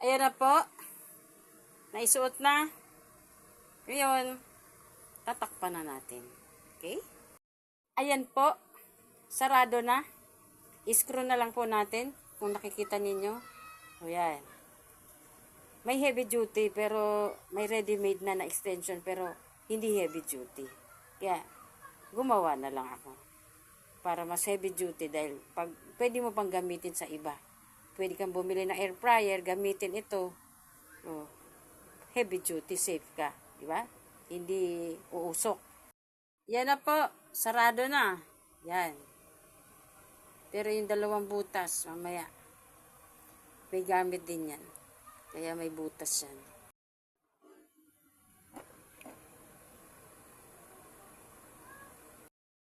Ayan na po. Naisuot na. Ngayon, tatakpan na natin. Okay? Ayan po. Sarado na. I-screw na lang po natin. Kung nakikita ninyo. O yan. May heavy duty pero may ready-made na extension pero hindi heavy duty. Kaya, gumawa na lang ako. Para mas heavy duty dahil pwede mo pang gamitin sa iba. Pwede kang bumili ng air fryer, gamitin ito. Oh, heavy duty, safe ka. Diba? Hindi uusok. Yan na po. Sarado na. Yan. Pero yung dalawang butas, mamaya, may gamit din yan. Kaya may butas yan.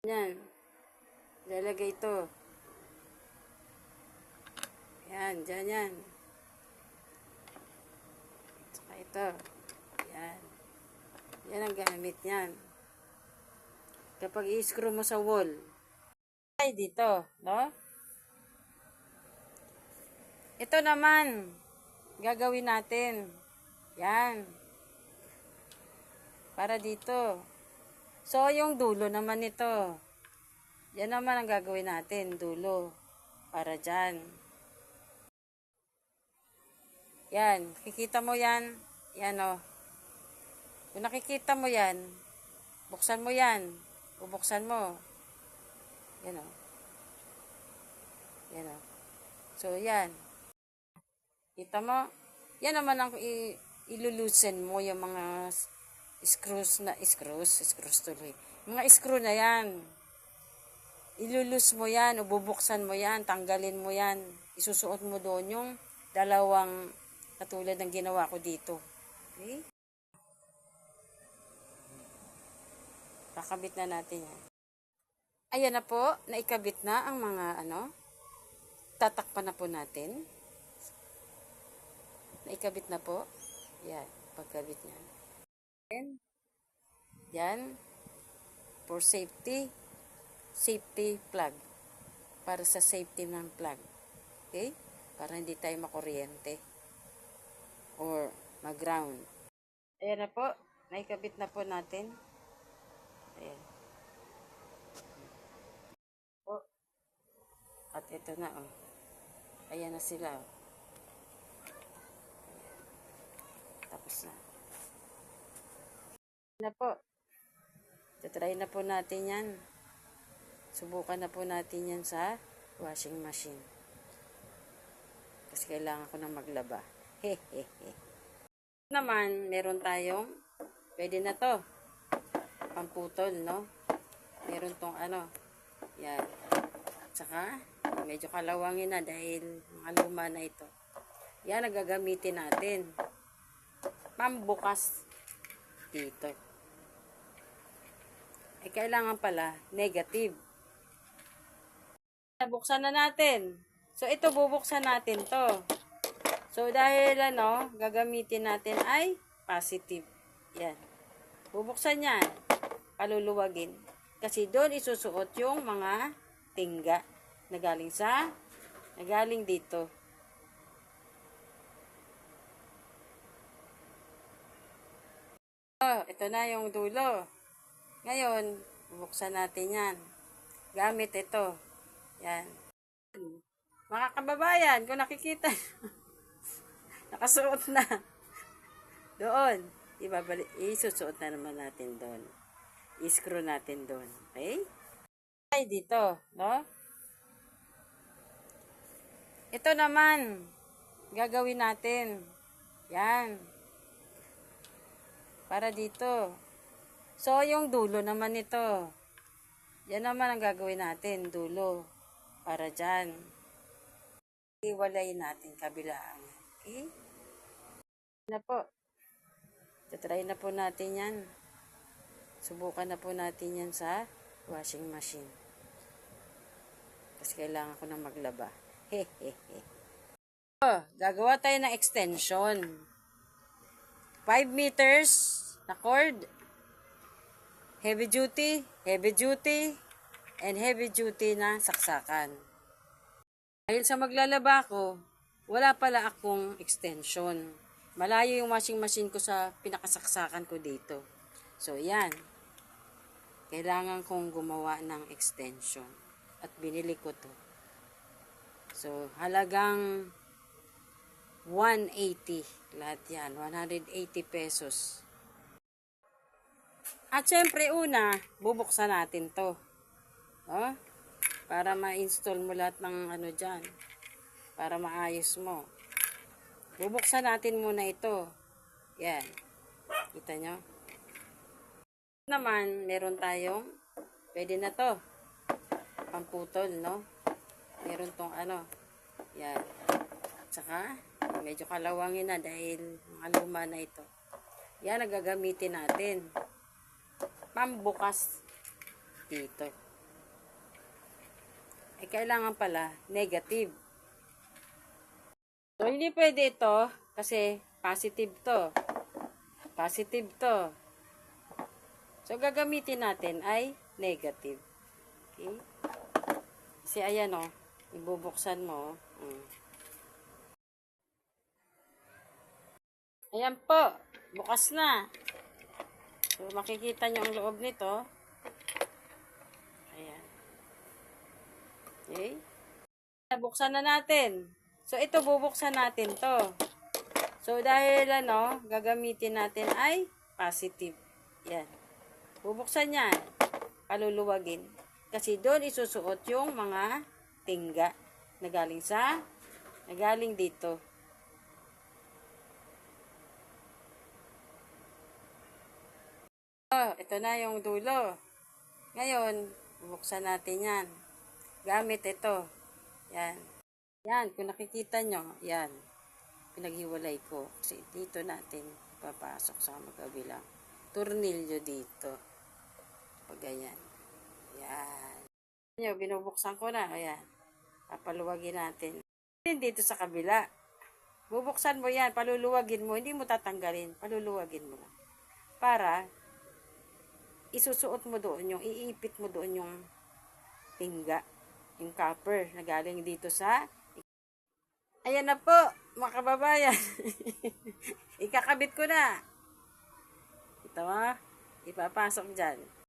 Yan. Lalagay ito. Yan, dyan yan. Saka ito. Yan. Yan ang gamit yan. Kapag i-screw mo sa wall. Ay, dito. No? Ito naman. Gagawin natin. Yan. Para dito. So, yung dulo naman ito. Yan naman ang gagawin natin. Dulo. Para dyan. Yan. Kikita mo yan. Yan o. Kung nakikita mo yan, buksan mo yan. Bubuksan mo. Yan o. Yan o. So, yan. Kita mo? Yan naman ang ilulusen mo yung mga screws tuloy. Mga screw na yan. Ilulus mo yan, o bubuksan mo yan, tanggalin mo yan. Isusuot mo doon yung dalawang katulad ng ginawa ko dito. Okay? Kakabit na natin yan. Ayan na po, naikabit na ang mga tatakpan na po natin. Naikabit na po. Yan, pagkabit niyan. Yan, for safety plug. Para sa safety ng plug. Okay? Para hindi tayo makuryente. Or mag-ground. Ayan na po. Naikabit na po natin. Ayan. Po. At ito na, oh. Ayan na sila, oh. Tapos na. Ayan na po. Try na po natin yan. Subukan na po natin yan sa washing machine. Kasi kailangan ko na maglaba. Hehehe. Naman, meron tayong, pwede na to. Pamputol, no? Meron tong yan. Tsaka, medyo kalawangin na dahil mga luma na ito. Yan, nagagamitin natin. Pambukas dito. Eh, kailangan pala, negative. Buksan na natin. So, ito, bubuksan natin to. So, dahil gagamitin natin ay positive. Yan. Bubuksan yan. Paluluwagin. Kasi doon isusuot yung mga tingga na galing dito. Oh, ito na yung dulo. Ngayon, bubuksan natin yan. Gamit ito. Yan. Mga kababayan, kung nakikita, nakasuot na. Doon. Isusuot na naman natin doon. I-screw natin doon. Okay? Ay, dito. No? Ito naman. Gagawin natin. Yan. Para dito. So, yung dulo naman ito. Yan naman ang gagawin natin. Dulo. Para dyan. Iwalayin natin kabilaan. Okay? Na po. Try na po natin yan. Subukan na po natin yan sa washing machine. Kasi kailangan ko na maglaba. Hehehe. Gagawa tayo ng extension. 5 meters na cord. Heavy duty, and heavy duty na saksakan. Dahil sa maglalaba ko, wala pala akong extension. Malayo yung washing machine ko sa pinakasaksakan ko dito. So, yan. Kailangan kong gumawa ng extension. At binili ko to. So, halagang 180. Lahat yan. 180 pesos. At syempre, una, bubuksan natin to. Oh, para ma-install mo lahat ng ano dyan. Para maayos mo. Bubuksan natin muna ito. Yan. Kita nyo? Naman, meron tayong, pwede na to. Pamputol, no? Meron tong ano. Yan. At saka, medyo kalawangin na dahil mga luma na ito. Yan, nagagamitin natin. Pambukas dito. Eh, kailangan pala negative. So, hindi pwede ito kasi positive to. Positive to. So, gagamitin natin ay negative. Okay? Kasi ayan o, ibubuksan mo. Ayan po, bukas na. So, makikita nyo ang loob nito. Ayan. Okay? Buksan na natin. So, ito bubuksan natin to. So, dahil ano, gagamitin natin ay positive. Yan. Bubuksan yan. Paluluwagin. Kasi doon isusuot yung mga tingga na galing dito. Oh, ito na yung dulo. Ngayon, bubuksan natin yan. Gamit ito. Yan. Yan, kung nakikita nyo, yan. Pinaghiwalay ko. Kasi dito natin papasok sa magkabilang tornilyo dito. O ganyan. Yan. Yan, binubuksan ko na. Ayan. Papaluwagin natin. Dito sa kabila. Bubuksan mo yan, paluluwagin mo. Hindi mo tatanggalin. Paluluwagin mo lang. Para isusuot mo doon yung, iipit mo doon yung tingga. Yung copper na galing dito sa ayan na po, mga kababayan. Ikakabit ko na. Ito ipapasok dyan.